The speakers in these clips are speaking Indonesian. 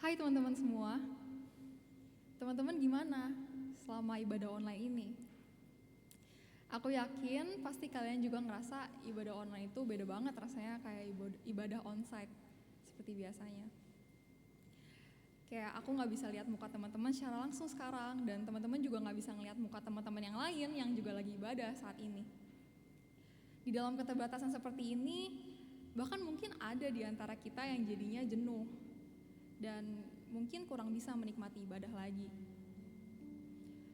Hai teman-teman semua, teman-teman gimana selama ibadah online ini? Aku yakin pasti kalian juga ngerasa ibadah online itu beda banget rasanya kayak ibadah onsite seperti biasanya. Kayak aku gak bisa lihat muka teman-teman secara langsung sekarang, dan teman-teman juga gak bisa ngeliat muka teman-teman yang lain yang juga lagi ibadah saat ini. Di dalam keterbatasan seperti ini, bahkan mungkin ada di antara kita yang jadinya jenuh dan mungkin kurang bisa menikmati ibadah lagi.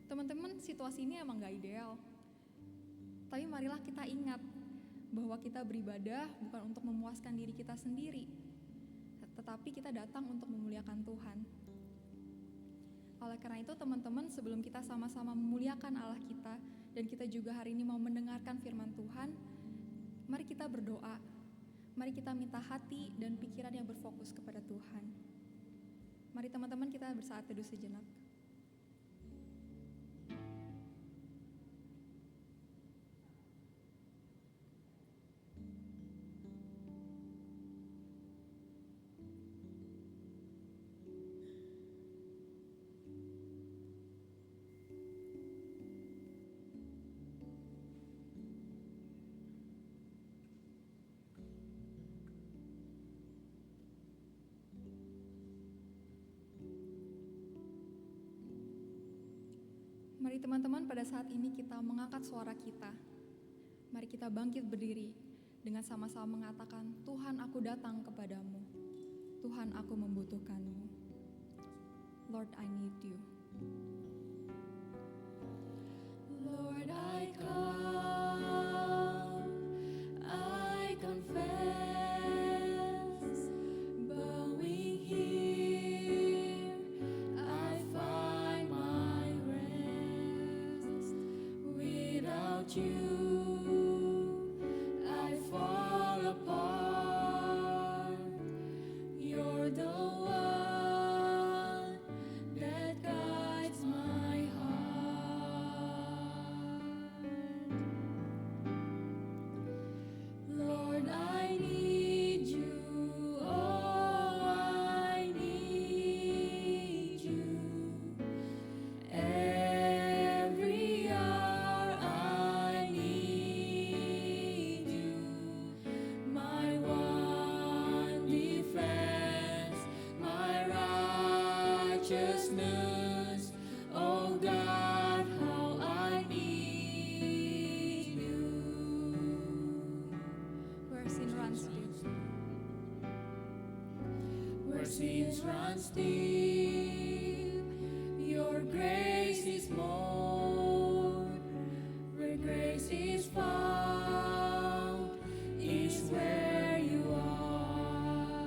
Teman-teman, situasi ini emang gak ideal. Tapi marilah kita ingat bahwa kita beribadah bukan untuk memuaskan diri kita sendiri, tetapi kita datang untuk memuliakan Tuhan. Oleh karena itu teman-teman, sebelum kita sama-sama memuliakan Allah kita, dan kita juga hari ini mau mendengarkan firman Tuhan, mari kita berdoa. Mari kita minta hati dan pikiran yang berfokus kepada Tuhan. Mari teman-teman kita bersaat teduh sejenak. Mari teman-teman, pada saat ini kita mengangkat suara kita. Mari kita bangkit berdiri dengan sama-sama mengatakan, Tuhan, aku datang kepadamu. Tuhan, aku membutuhkanmu. Lord, I need you. Lord, I come, I confess, bowing here, I find my rest. Without you, I fall apart. You're the one that guides my heart. Lord, I need you. Oh, I need you. Every hour I need you. My one defense, my righteousness. Oh God, how I need you. Where sin runs deep. Where sins runs deep, your grace is more. Where grace is found is where you are.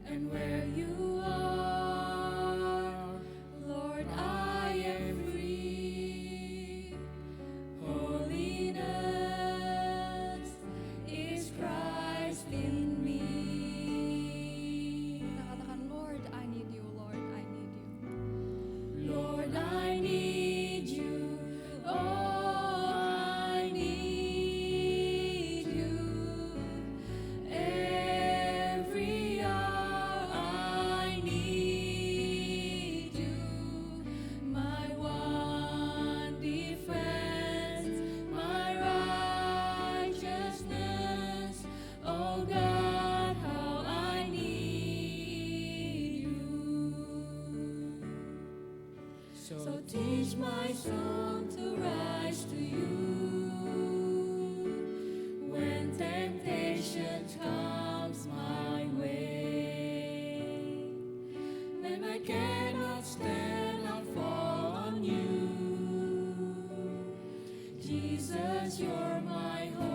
And where you are, Lord, I am free. Holiness is Christ in me. Kita katakan, Lord, I need you. Lord, I need you. Lord, I need you. Oh, I need you. Every hour I need you. My one defense, my righteousness. Oh God, how I need you. So teach my soul to rise to you when temptation comes my way. When I cannot stand, I'll fall on you. Jesus, you're my hope.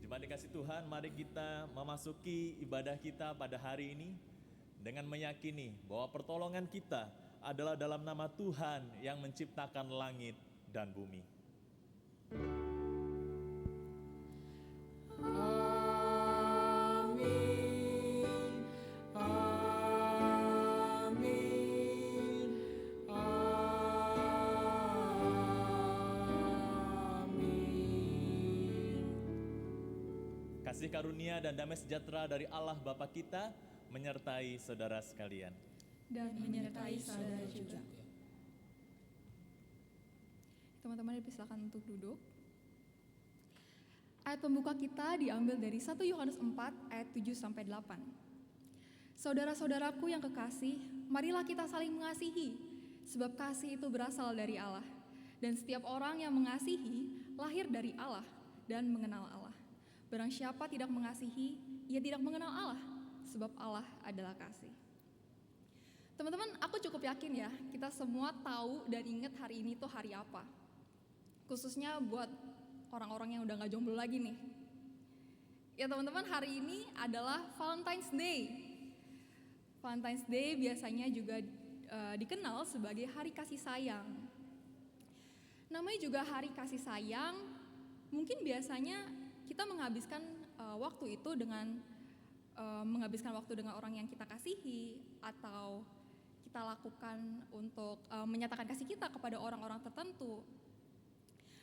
Jemaat dikasih Tuhan, mari kita memasuki ibadah kita pada hari ini dengan meyakini bahwa pertolongan kita adalah dalam nama Tuhan yang menciptakan langit dan bumi. Kasih karunia dan damai sejahtera dari Allah Bapa kita menyertai saudara sekalian. Dan menyertai saudara juga. Teman-teman dipersilakan untuk duduk. Ayat pembuka kita diambil dari 1 Yohanes 4 ayat 7-8. Saudara-saudaraku yang kekasih, marilah kita saling mengasihi, sebab kasih itu berasal dari Allah. Dan setiap orang yang mengasihi lahir dari Allah dan mengenal Allah. Barang siapa tidak mengasihi, ia tidak mengenal Allah, sebab Allah adalah kasih. Teman-teman, aku cukup yakin ya, kita semua tahu dan ingat hari ini tuh hari apa. Khususnya buat orang-orang yang udah gak jomblo lagi nih. Ya teman-teman, hari ini adalah Valentine's Day. Valentine's Day biasanya juga dikenal sebagai hari kasih sayang. Namanya juga hari kasih sayang, mungkin biasanya kita menghabiskan waktu itu dengan menghabiskan waktu dengan orang yang kita kasihi, atau kita lakukan untuk menyatakan kasih kita kepada orang-orang tertentu.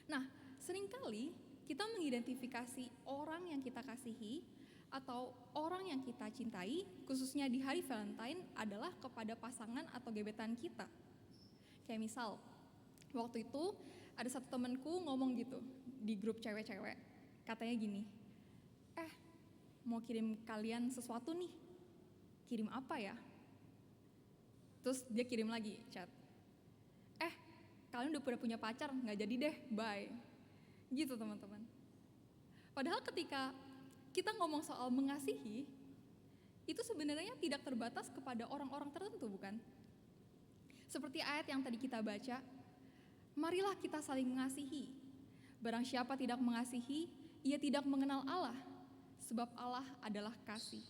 Nah, seringkali kita mengidentifikasi orang yang kita kasihi atau orang yang kita cintai, khususnya di hari Valentine, adalah kepada pasangan atau gebetan kita. Kayak misal, waktu itu ada satu temanku ngomong gitu di grup cewek-cewek. Katanya gini, mau kirim kalian sesuatu nih, kirim apa ya? Terus dia kirim lagi chat, kalian udah punya pacar, gak jadi deh, bye. Gitu teman-teman. Padahal ketika kita ngomong soal mengasihi, itu sebenarnya tidak terbatas kepada orang-orang tertentu, bukan? Seperti ayat yang tadi kita baca, marilah kita saling mengasihi. Barang siapa tidak mengasihi, ia tidak mengenal Allah, sebab Allah adalah kasih.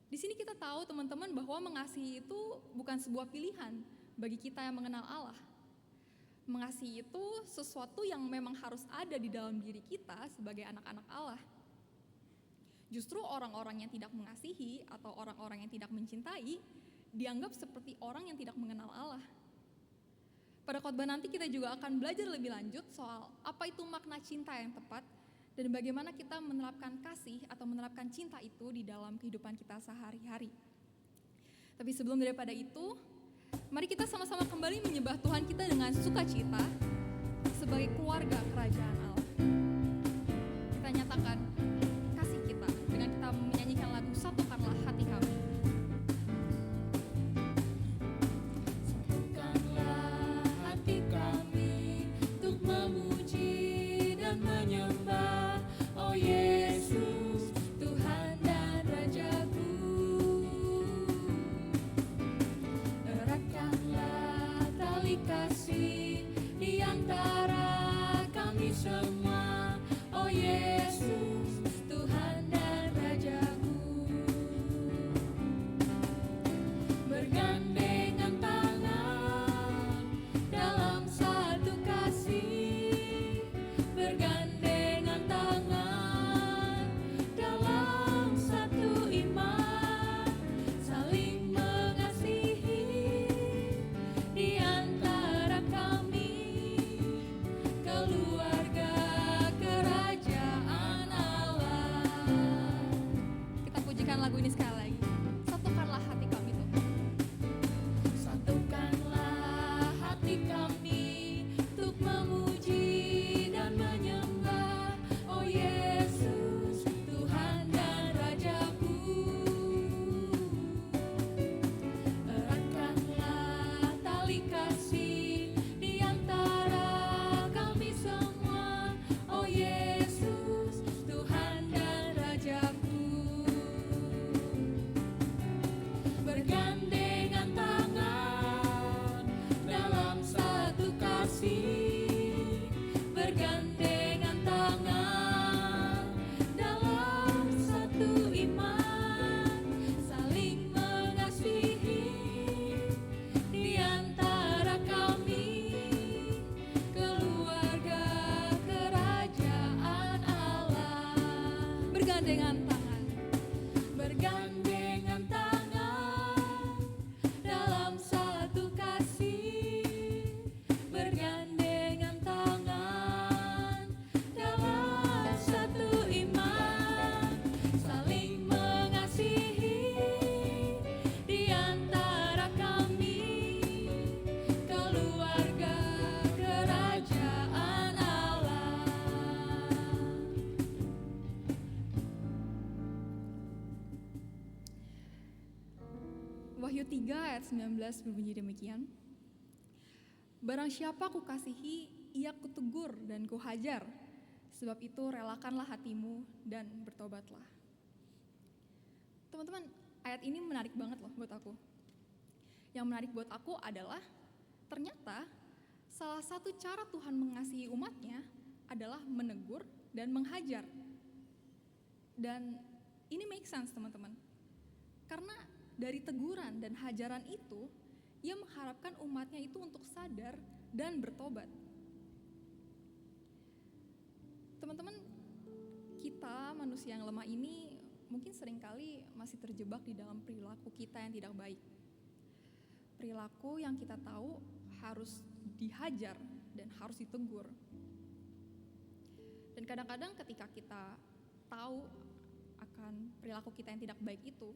Di sini kita tahu teman-teman bahwa mengasihi itu bukan sebuah pilihan bagi kita yang mengenal Allah. Mengasihi itu sesuatu yang memang harus ada di dalam diri kita sebagai anak-anak Allah. Justru orang-orang yang tidak mengasihi atau orang-orang yang tidak mencintai dianggap seperti orang yang tidak mengenal Allah. Pada khotbah nanti kita juga akan belajar lebih lanjut soal apa itu makna cinta yang tepat dan bagaimana kita menerapkan kasih atau menerapkan cinta itu di dalam kehidupan kita sehari-hari. Tapi sebelum daripada itu, mari kita sama-sama kembali menyembah Tuhan kita dengan sukacita sebagai keluarga kerajaan Allah. Kita nyatakan kasih kita dengan kita menyanyikan lagu Satukanlah Hati Kami. Keluarga kerajaan Wahyu 3 ayat 19 berbunyi demikian. Barang siapa kukasihi, ia kutegur dan kuhajar. Sebab itu relakanlah hatimu dan bertobatlah. Teman-teman, ayat ini menarik banget loh buat aku. Yang menarik buat aku adalah ternyata salah satu cara Tuhan mengasihi umatnya adalah menegur dan menghajar. Dan ini make sense teman-teman. Karena dari teguran dan hajaran itu, ia mengharapkan umatnya itu untuk sadar dan bertobat. Teman-teman, kita manusia yang lemah ini mungkin seringkali masih terjebak di dalam perilaku kita yang tidak baik. Perilaku yang kita tahu harus dihajar dan harus ditegur. Dan kadang-kadang ketika kita tahu akan perilaku kita yang tidak baik itu,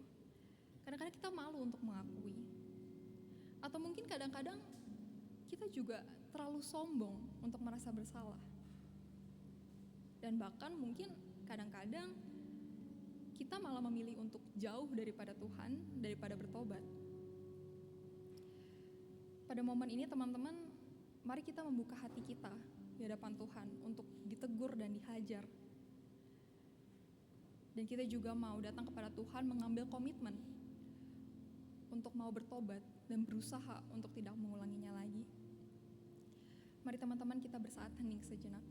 kadang-kadang kita malu untuk mengakui. Atau mungkin kadang-kadang kita juga terlalu sombong untuk merasa bersalah. Dan bahkan mungkin kadang-kadang kita malah memilih untuk jauh daripada Tuhan, daripada bertobat. Pada momen ini teman-teman, mari kita membuka hati kita di hadapan Tuhan untuk ditegur dan dihajar. Dan kita juga mau datang kepada Tuhan mengambil komitmen untuk mau bertobat dan berusaha untuk tidak mengulanginya lagi. Mari teman-teman kita bersaat hening sejenak.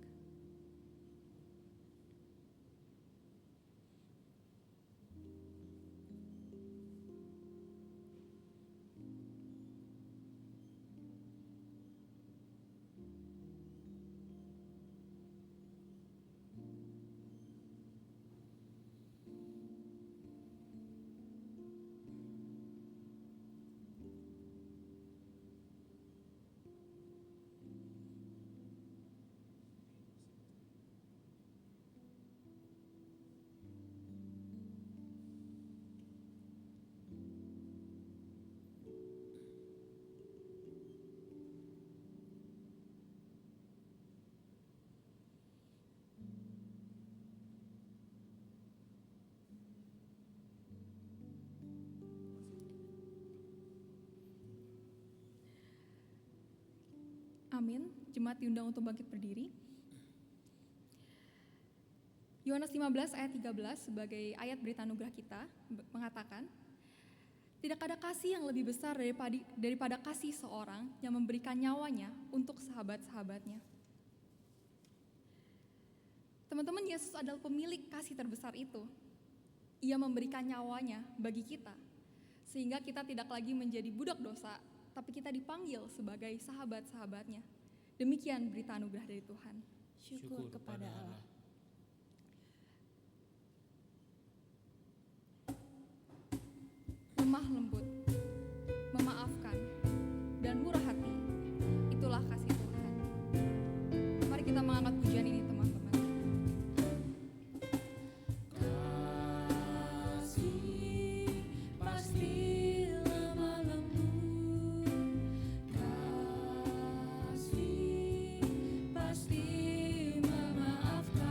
Amin. Jemaat diundang untuk bangkit berdiri. Yohanes 15 ayat 13 sebagai ayat berita anugerah kita mengatakan, tidak ada kasih yang lebih besar daripada kasih seorang yang memberikan nyawanya untuk sahabat-sahabatnya. Teman-teman, Yesus adalah pemilik kasih terbesar itu. Ia memberikan nyawanya bagi kita, sehingga kita tidak lagi menjadi budak dosa, tapi kita dipanggil sebagai sahabat-sahabatnya. Demikian berita anugerah dari Tuhan. Syukur kepada Allah. Lemah lembut, memaafkan, dan murah hati, itulah kasih Tuhan. Mari kita mengangkat pujian ini teman-teman. Kasih pasti lemah lembut, kasih pasti memaafkan.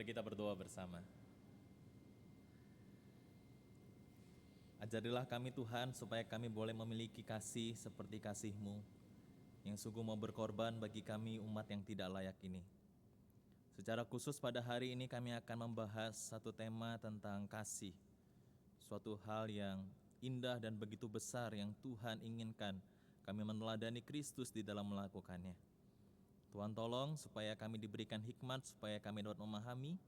Mari kita berdoa bersama. Ajarilah kami Tuhan supaya kami boleh memiliki kasih seperti kasih-Mu yang sungguh mau berkorban bagi kami umat yang tidak layak ini. Secara khusus pada hari ini kami akan membahas satu tema tentang kasih. Suatu hal yang indah dan begitu besar yang Tuhan inginkan kami meneladani Kristus di dalam melakukannya. Tuhan tolong supaya kami diberikan hikmat, supaya kami dapat memahami.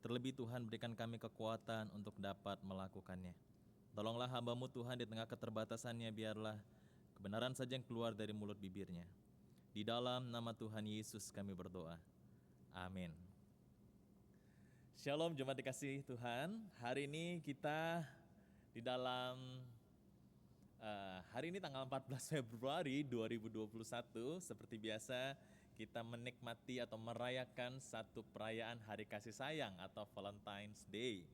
Terlebih Tuhan berikan kami kekuatan untuk dapat melakukannya. Tolonglah hamba-Mu Tuhan di tengah keterbatasannya, biarlah kebenaran saja yang keluar dari mulut bibirnya. Di dalam nama Tuhan Yesus kami berdoa. Amin. Shalom jemaat dikasihi Tuhan. Hari ini kita di dalam hari ini tanggal 14 Februari 2021, seperti biasa kita menikmati atau merayakan satu perayaan Hari Kasih Sayang atau Valentine's Day.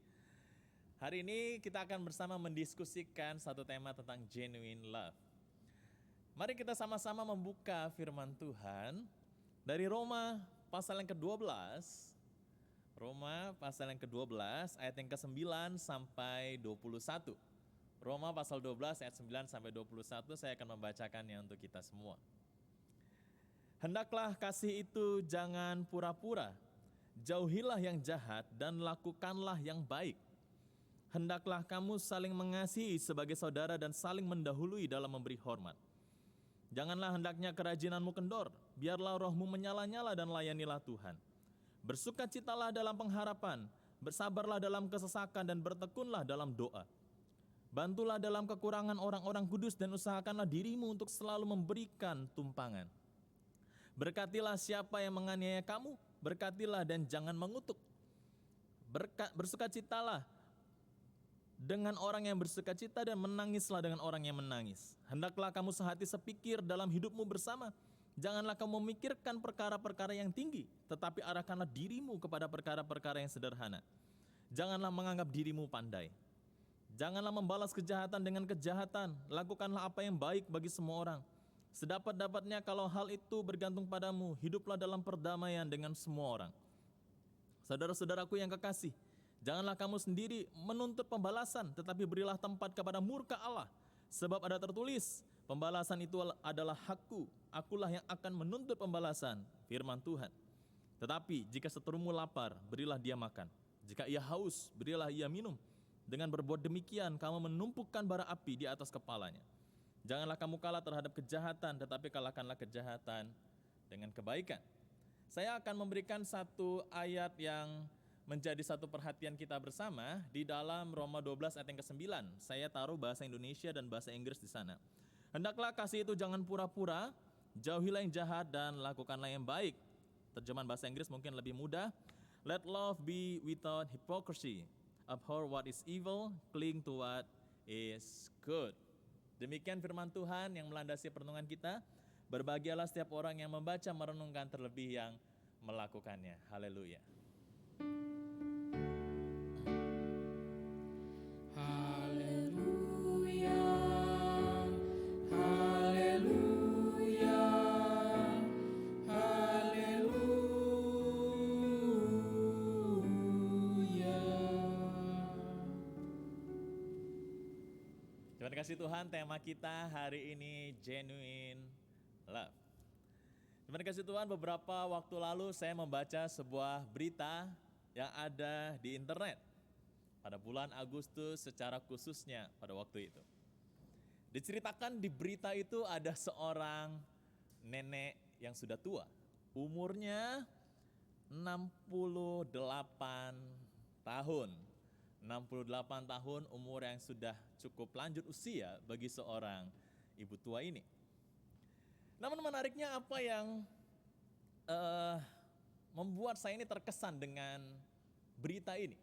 Hari ini kita akan bersama mendiskusikan satu tema tentang genuine love. Mari kita sama-sama membuka firman Tuhan dari Roma pasal yang ke-12. Roma pasal yang ke-12 ayat yang ke-9 sampai 21. Roma pasal 12 ayat 9 sampai 21, saya akan membacakannya untuk kita semua. Hendaklah kasih itu jangan pura-pura, jauhilah yang jahat dan lakukanlah yang baik. Hendaklah kamu saling mengasihi sebagai saudara dan saling mendahului dalam memberi hormat. Janganlah hendaknya kerajinanmu kendor, biarlah rohmu menyala-nyala dan layanilah Tuhan. Bersukacitalah dalam pengharapan, bersabarlah dalam kesesakan dan bertekunlah dalam doa. Bantulah dalam kekurangan orang-orang kudus dan usahakanlah dirimu untuk selalu memberikan tumpangan. Berkatilah siapa yang menganiaya kamu, berkatilah dan jangan mengutuk. Bersukacitalah dengan orang yang bersukacita dan menangislah dengan orang yang menangis. Hendaklah kamu sehati sepikir dalam hidupmu bersama. Janganlah kamu memikirkan perkara-perkara yang tinggi, tetapi arahkanlah dirimu kepada perkara-perkara yang sederhana. Janganlah menganggap dirimu pandai. Janganlah membalas kejahatan dengan kejahatan. Lakukanlah apa yang baik bagi semua orang. Sedapat-dapatnya kalau hal itu bergantung padamu, hiduplah dalam perdamaian dengan semua orang. Saudara-saudaraku yang kekasih, janganlah kamu sendiri menuntut pembalasan, tetapi berilah tempat kepada murka Allah. Sebab ada tertulis, pembalasan itu adalah hakku, akulah yang akan menuntut pembalasan, firman Tuhan. Tetapi jika seterumu lapar, berilah dia makan. Jika ia haus, berilah ia minum. Dengan berbuat demikian, kamu menumpukkan bara api di atas kepalanya. Janganlah kamu kalah terhadap kejahatan, tetapi kalahkanlah kejahatan dengan kebaikan. Saya akan memberikan satu ayat yang menjadi satu perhatian kita bersama di dalam Roma 12 ayat yang ke-9. Saya taruh bahasa Indonesia dan bahasa Inggris di sana. Hendaklah kasih itu jangan pura-pura, jauhilah yang jahat dan lakukanlah yang baik. Terjemahan bahasa Inggris mungkin lebih mudah. Let love be without hypocrisy. Abhor what is evil, cling to what is good. Demikian firman Tuhan yang melandasi perenungan kita. Berbahagialah setiap orang yang membaca, merenungkan, terlebih yang melakukannya. Haleluya. Haleluya, haleluya, haleluya. Terima kasih Tuhan, tema kita hari ini genuine love. Terima kasih Tuhan, beberapa waktu lalu saya membaca sebuah berita yang ada di internet pada bulan Agustus secara khususnya pada waktu itu. Diceritakan di berita itu ada seorang nenek yang sudah tua, umurnya 68 tahun. 68 tahun umur yang sudah cukup lanjut usia bagi seorang ibu tua ini. Namun menariknya apa yang membuat saya ini terkesan dengan berita ini.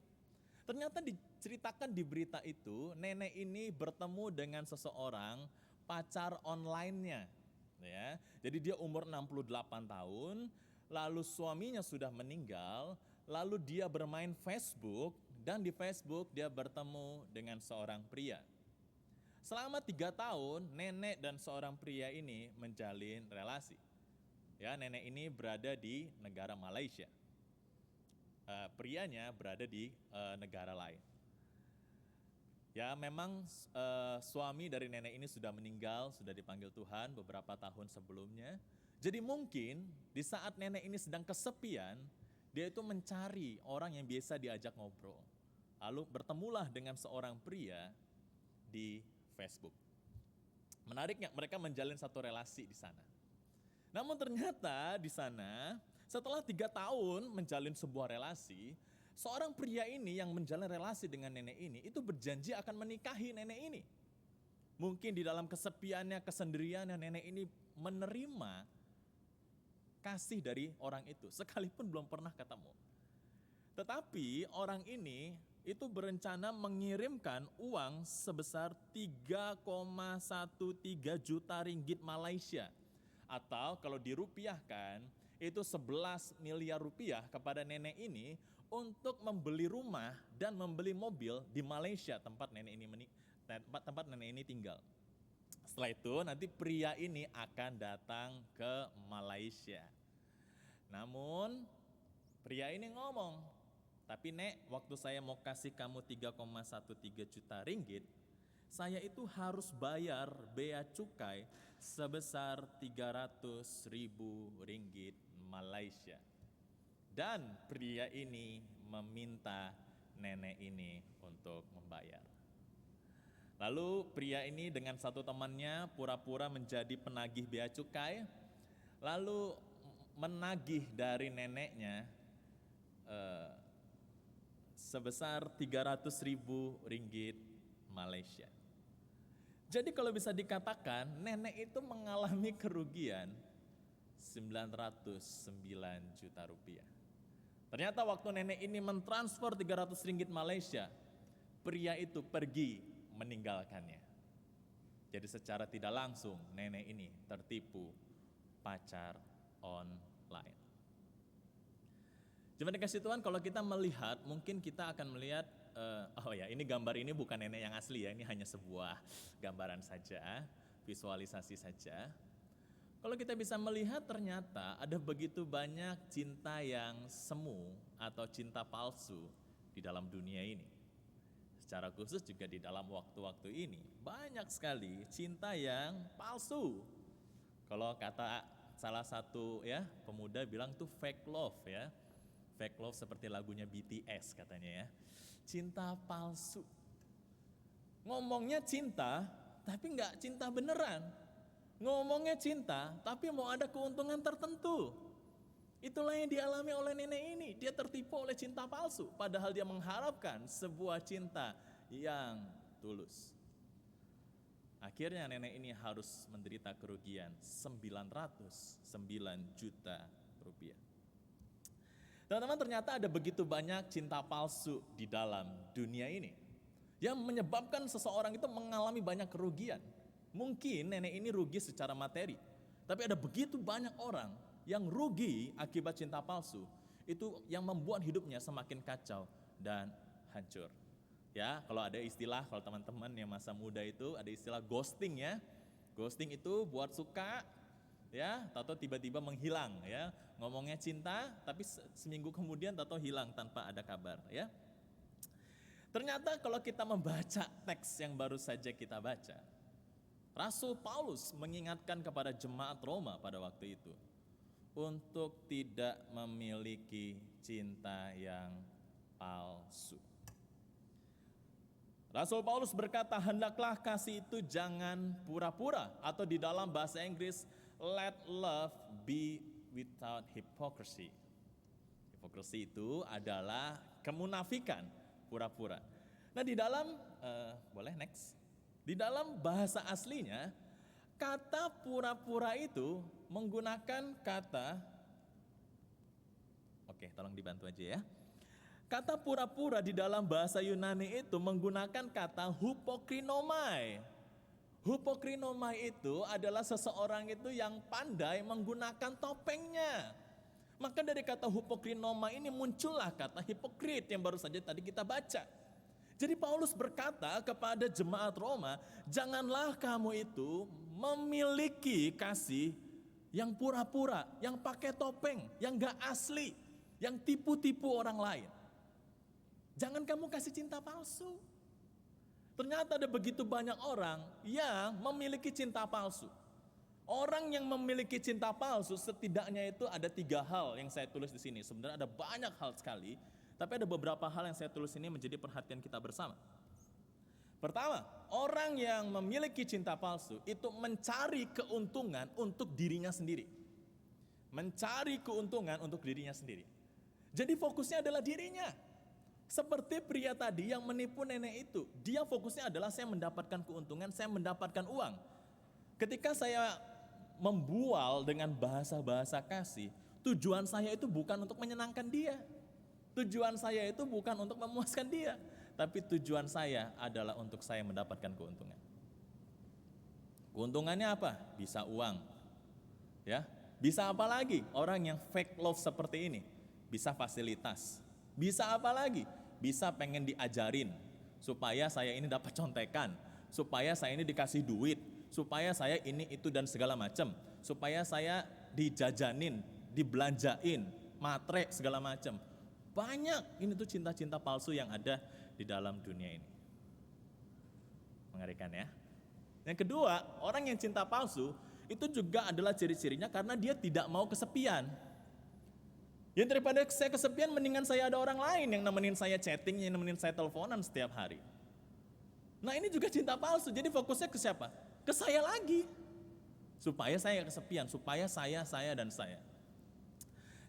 Ternyata diceritakan di berita itu, nenek ini bertemu dengan seseorang pacar online-nya. Ya. Jadi dia umur 68 tahun, lalu suaminya sudah meninggal, lalu dia bermain Facebook, dan di Facebook dia bertemu dengan seorang pria. Selama 3 tahun, nenek dan seorang pria ini menjalin relasi. Ya, nenek ini berada di negara Malaysia. prianya berada di negara lain. Ya memang suami dari nenek ini sudah meninggal, sudah dipanggil Tuhan beberapa tahun sebelumnya. Jadi mungkin di saat nenek ini sedang kesepian, dia itu mencari orang yang biasa diajak ngobrol. Lalu bertemulah dengan seorang pria di Facebook. Menariknya mereka menjalin satu relasi di sana. Namun ternyata di sana setelah 3 tahun menjalin sebuah relasi, seorang pria ini yang menjalin relasi dengan nenek ini itu berjanji akan menikahi nenek ini. Mungkin di dalam kesepiannya, kesendiriannya nenek ini menerima kasih dari orang itu sekalipun belum pernah ketemu. Tetapi orang ini itu berencana mengirimkan uang sebesar 3,13 juta ringgit Malaysia. Atau kalau dirupiahkan, itu 11 miliar rupiah kepada nenek ini untuk membeli rumah dan membeli mobil di Malaysia tempat nenek ini tinggal. Setelah itu nanti pria ini akan datang ke Malaysia. Namun pria ini ngomong, tapi Nek, waktu saya mau kasih kamu 3,13 juta ringgit, saya itu harus bayar bea cukai sebesar 300.000 ringgit Malaysia. Dan pria ini meminta nenek ini untuk membayar. Lalu pria ini dengan satu temannya pura-pura menjadi penagih bea cukai, lalu menagih dari neneknya sebesar 300.000 ringgit Malaysia. Jadi kalau bisa dikatakan nenek itu mengalami kerugian 909 juta rupiah. Ternyata waktu nenek ini mentransfer 300 ringgit Malaysia, pria itu pergi meninggalkannya. Jadi secara tidak langsung nenek ini tertipu pacar online. Cuma dikasih Tuhan, kalau kita melihat, mungkin kita akan melihat, ini gambar ini bukan nenek yang asli ya, ini hanya sebuah gambaran saja, visualisasi saja. Kalau kita bisa melihat ternyata ada begitu banyak cinta yang semu atau cinta palsu di dalam dunia ini. Secara khusus juga di dalam waktu-waktu ini, banyak sekali cinta yang palsu. Kalau kata salah satu ya pemuda bilang tuh fake love ya. Fake love seperti lagunya BTS katanya ya. Cinta palsu. Ngomongnya cinta, tapi nggak cinta beneran. Ngomongnya cinta, tapi mau ada keuntungan tertentu. Itulah yang dialami oleh nenek ini. Dia tertipu oleh cinta palsu, padahal dia mengharapkan sebuah cinta yang tulus. Akhirnya nenek ini harus menderita kerugian 909 juta rupiah. Teman-teman, ternyata ada begitu banyak cinta palsu di dalam dunia ini yang menyebabkan seseorang itu mengalami banyak kerugian. Mungkin nenek ini rugi secara materi, tapi ada begitu banyak orang yang rugi akibat cinta palsu. Itu yang membuat hidupnya semakin kacau dan hancur. Ya, kalau ada istilah, kalau teman-teman yang masa muda itu ada istilah ghosting ya. Ghosting itu buat suka ya, atau tiba-tiba menghilang ya. Ngomongnya cinta, tapi seminggu kemudian atau hilang tanpa ada kabar ya. Ternyata kalau kita membaca teks yang baru saja kita baca, Rasul Paulus mengingatkan kepada jemaat Roma pada waktu itu untuk tidak memiliki cinta yang palsu. Rasul Paulus berkata, hendaklah kasih itu jangan pura-pura, atau di dalam bahasa Inggris, let love be without hypocrisy. Hipokrisi itu adalah kemunafikan, pura-pura. Nah di dalam, boleh next. Di dalam bahasa aslinya, kata pura-pura itu menggunakan kata, oke tolong dibantu aja ya. Kata pura-pura di dalam bahasa Yunani itu menggunakan kata hupokrinomai. Hupokrinomai itu adalah seseorang itu yang pandai menggunakan topengnya. Maka dari kata hupokrinomai ini muncullah kata hipokrit yang baru saja tadi kita baca. Jadi Paulus berkata kepada jemaat Roma, janganlah kamu itu memiliki kasih yang pura-pura, yang pakai topeng, yang gak asli. yang tipu-tipu orang lain. Jangan kamu kasih cinta palsu. Ternyata ada begitu banyak orang yang memiliki cinta palsu. Orang yang memiliki cinta palsu setidaknya itu ada 3 hal yang saya tulis di sini. Sebenarnya ada banyak hal sekali, tapi ada beberapa hal yang saya tulis ini menjadi perhatian kita bersama. Pertama, orang yang memiliki cinta palsu itu mencari keuntungan untuk dirinya sendiri. Mencari keuntungan untuk dirinya sendiri. Jadi fokusnya adalah dirinya. Seperti pria tadi yang menipu nenek itu, dia fokusnya adalah saya mendapatkan keuntungan, saya mendapatkan uang. Ketika saya membual dengan bahasa-bahasa kasih, tujuan saya itu bukan untuk menyenangkan dia. Tujuan saya itu bukan untuk memuaskan dia, tapi tujuan saya adalah untuk saya mendapatkan keuntungan. Keuntungannya apa? Bisa uang. Ya, bisa apa lagi? Orang yang fake love seperti ini, bisa fasilitas. Bisa apa lagi? Bisa pengen diajarin supaya saya ini dapat contekan, supaya saya ini dikasih duit, supaya saya ini itu dan segala macam, supaya saya dijajanin, dibelanjain, matre segala macam. Banyak ini tuh cinta-cinta palsu yang ada di dalam dunia ini. Mengerikan ya. Yang kedua, orang yang cinta palsu itu juga adalah ciri-cirinya karena dia tidak mau kesepian. Ya daripada saya kesepian, mendingan saya ada orang lain yang nemenin saya chatting, yang nemenin saya teleponan setiap hari. Nah ini juga cinta palsu, jadi fokusnya ke siapa? Ke saya lagi. Supaya saya kesepian, supaya saya, dan saya.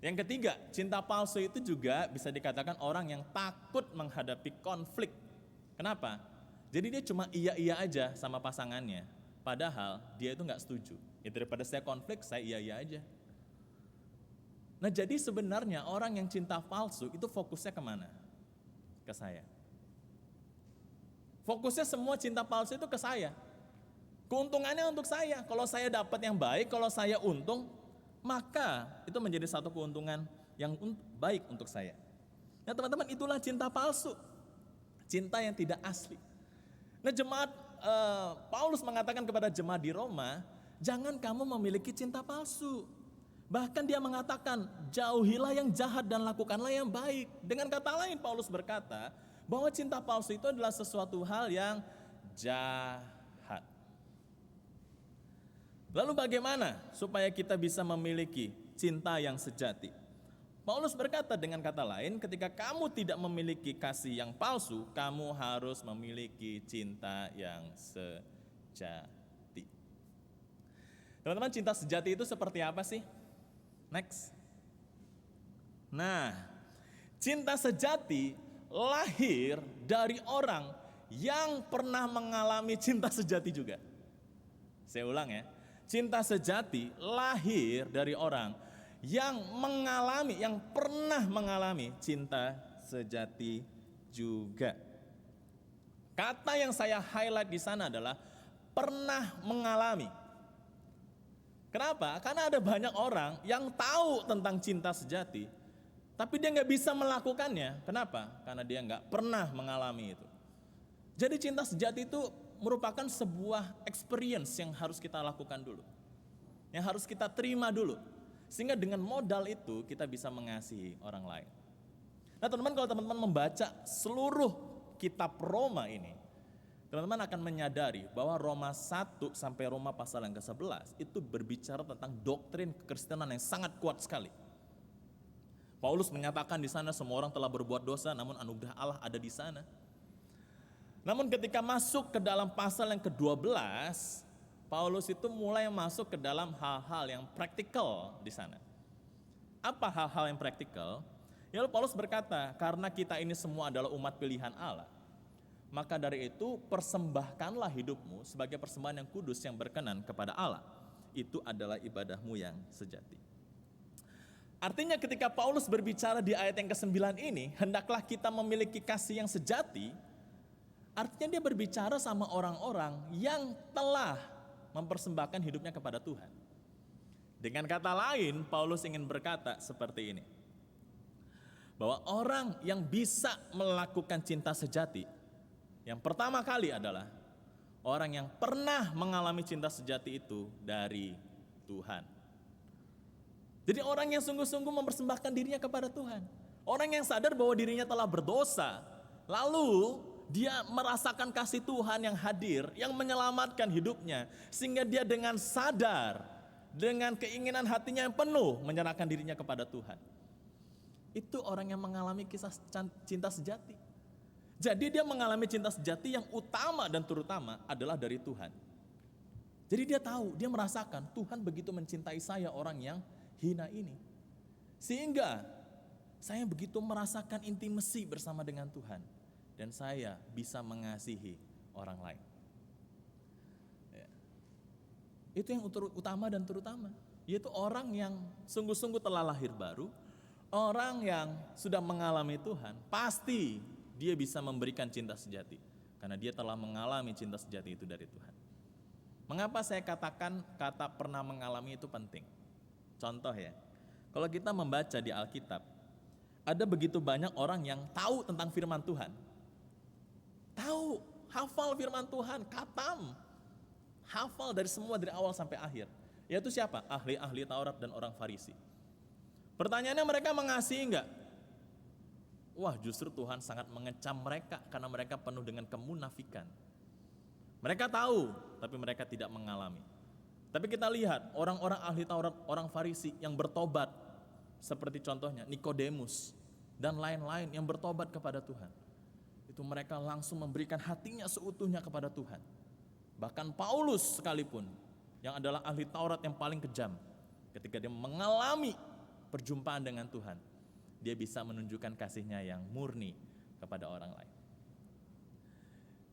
Yang ketiga, cinta palsu itu juga bisa dikatakan orang yang takut menghadapi konflik. Kenapa? Jadi dia cuma iya-iya aja sama pasangannya. Padahal dia itu gak setuju. Ya daripada saya konflik, saya iya-iya aja. Nah jadi sebenarnya orang yang cinta palsu itu fokusnya kemana? Ke saya. Fokusnya semua cinta palsu itu ke saya. Keuntungannya untuk saya. Kalau saya dapat yang baik, kalau saya untung, maka itu menjadi satu keuntungan yang baik untuk saya. Nah teman-teman, itulah cinta palsu. Cinta yang tidak asli. Nah jemaat, Paulus mengatakan kepada jemaat di Roma, jangan kamu memiliki cinta palsu. Bahkan dia mengatakan, jauhilah yang jahat dan lakukanlah yang baik. Dengan kata lain, Paulus berkata bahwa cinta palsu itu adalah sesuatu hal yang jahat. Lalu bagaimana supaya kita bisa memiliki cinta yang sejati? Paulus berkata dengan kata lain, ketika kamu tidak memiliki kasih yang palsu, kamu harus memiliki cinta yang sejati. Teman-teman, cinta sejati itu seperti apa sih? Next. Nah, cinta sejati lahir dari orang yang pernah mengalami cinta sejati juga. Saya ulang ya. Cinta sejati lahir dari orang yang mengalami, yang pernah mengalami cinta sejati juga. Kata yang saya highlight di sana adalah pernah mengalami. Kenapa? Karena ada banyak orang yang tahu tentang cinta sejati, tapi dia nggak bisa melakukannya. Kenapa? Karena dia nggak pernah mengalami itu. Jadi cinta sejati itu merupakan sebuah experience yang harus kita lakukan dulu, yang harus kita terima dulu, sehingga dengan modal itu kita bisa mengasihi orang lain. Nah teman-teman, kalau teman-teman membaca seluruh kitab Roma ini, teman-teman akan menyadari bahwa Roma 1 sampai Roma pasal yang ke-11 itu berbicara tentang doktrin kekristenan yang sangat kuat sekali. Paulus menyatakan di sana semua orang telah berbuat dosa, namun anugerah Allah ada di sana. Namun ketika masuk ke dalam pasal yang ke-12, Paulus itu mulai masuk ke dalam hal-hal yang praktikal di sana. Apa hal-hal yang praktikal? Ya, Paulus berkata, karena kita ini semua adalah umat pilihan Allah, maka dari itu persembahkanlah hidupmu sebagai persembahan yang kudus yang berkenan kepada Allah. Itu adalah ibadahmu yang sejati. Artinya ketika Paulus berbicara di ayat yang ke-9 ini, hendaklah kita memiliki kasih yang sejati, artinya dia berbicara sama orang-orang yang telah mempersembahkan hidupnya kepada Tuhan. Dengan kata lain, Paulus ingin berkata seperti ini, bahwa orang yang bisa melakukan cinta sejati, yang pertama kali adalah orang yang pernah mengalami cinta sejati itu dari Tuhan. Jadi orang yang sungguh-sungguh mempersembahkan dirinya kepada Tuhan. Orang yang sadar bahwa dirinya telah berdosa. Lalu dia merasakan kasih Tuhan yang hadir, yang menyelamatkan hidupnya. Sehingga dia dengan sadar, dengan keinginan hatinya yang penuh menyerahkan dirinya kepada Tuhan. Itu orang yang mengalami kisah cinta sejati. Jadi dia mengalami cinta sejati yang utama dan terutama adalah dari Tuhan. Jadi dia tahu, dia merasakan Tuhan begitu mencintai saya orang yang hina ini. Sehingga saya begitu merasakan intimasi bersama dengan Tuhan. Dan saya bisa mengasihi orang lain. Ya. Itu yang utama dan terutama. Yaitu orang yang sungguh-sungguh telah lahir baru. Orang yang sudah mengalami Tuhan. Pasti dia bisa memberikan cinta sejati. Karena dia telah mengalami cinta sejati itu dari Tuhan. Mengapa saya katakan kata pernah mengalami itu penting? Contoh ya, kalau kita membaca di Alkitab, ada begitu banyak orang yang tahu tentang firman Tuhan. Tahu, hafal firman Tuhan, khatam. Hafal dari semua dari awal sampai akhir. Yaitu siapa? Ahli-ahli Taurat dan orang Farisi. Pertanyaannya, mereka mengasihi enggak? Wah, justru Tuhan sangat mengecam mereka karena mereka penuh dengan kemunafikan. Mereka tahu, tapi mereka tidak mengalami. Tapi kita lihat orang-orang ahli Taurat, orang Farisi yang bertobat, seperti contohnya Nikodemus dan lain-lain yang bertobat kepada Tuhan. Itu mereka langsung memberikan hatinya seutuhnya kepada Tuhan. Bahkan Paulus sekalipun, yang adalah ahli Taurat yang paling kejam, ketika dia mengalami perjumpaan dengan Tuhan, dia bisa menunjukkan kasihnya yang murni kepada orang lain.